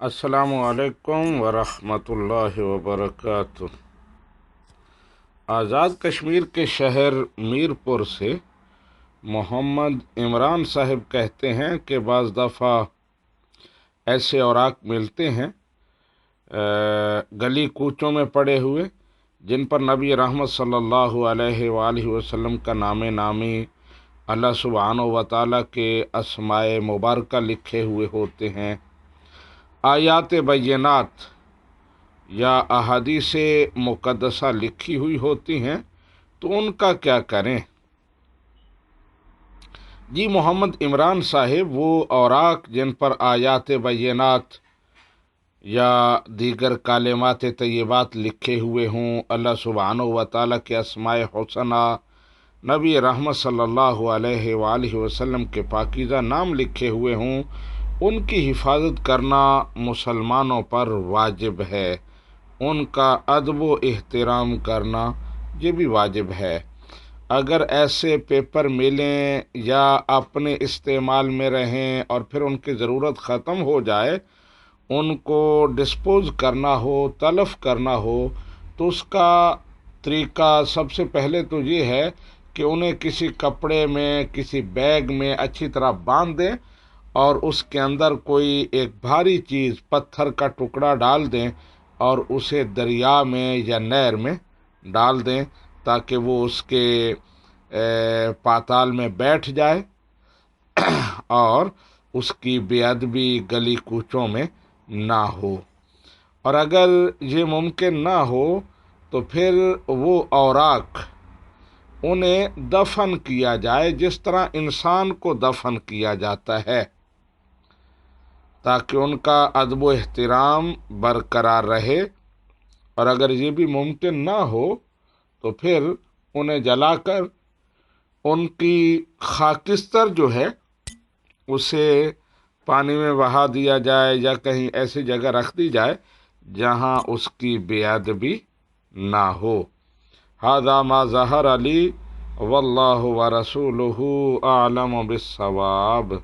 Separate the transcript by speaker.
Speaker 1: अस्सलामु अलैकुम वरहमतुल्लाहि वबरकातुह। आज़ाद कश्मीर के शहर मीरपुर से मोहम्मद इमरान साहब कहते हैं कि बाज़ दफ़ा ऐसे औराक मिलते हैं गली कूचों में पड़े हुए, जिन पर नबी रहमत सल्लल्लाहु अलैहि वसल्लम का नामे नामी, अल्लाह सुब्हानहु व तआला के अस्माए मुबारका लिखे हुए होते हैं, आयात बैयनात या अहादीस मुक़द्दसा लिखी हुई होती हैं। तो उनका क्या करें? जी, मोहम्मद इमरान साहिब वो औराक जिन पर आयात बैयनात या दीगर कालिमात तय्यबात लिखे हुए हों, अल्लाह सुब्हानहु व तआला के अस्माए हुस्ना, नबी रहमत सल्लल्लाहु अलैहि वसल्लम के पाकीज़ा नाम लिखे हुए हों, उनकी हिफाजत करना मुसलमानों पर वाजिब है। उनका अदब व एहतराम करना ये भी वाजिब है। अगर ऐसे पेपर मिलें या अपने इस्तेमाल में रहें और फिर उनकी ज़रूरत ख़त्म हो जाए, उनको डिस्पोज़ करना हो, तलफ़ करना हो, तो उसका तरीका सबसे पहले तो ये है कि उन्हें किसी कपड़े में, किसी बैग में अच्छी तरह बांध दें और उसके अंदर कोई एक भारी चीज़, पत्थर का टुकड़ा डाल दें और उसे दरिया में या नहर में डाल दें, ताकि वो उसके पाताल में बैठ जाए और उसकी बेअदबी गली कूचों में ना हो। और अगर ये मुमकिन ना हो तो फिर वो औराक उन्हें दफन किया जाए जिस तरह इंसान को दफन किया जाता है, ताकि उनका अदब व एहतराम बरकरार रहे। और अगर ये भी मुमकिन ना हो तो फिर उन्हें जलाकर उनकी खाकिस्तर जो है उसे पानी में बहा दिया जाए या कहीं ऐसी जगह रख दी जाए जहां उसकी बेअदबी ना हो। हादा मा ज़हर अली वल्लाहु व रसूलुहु आलम बिस्सवाब।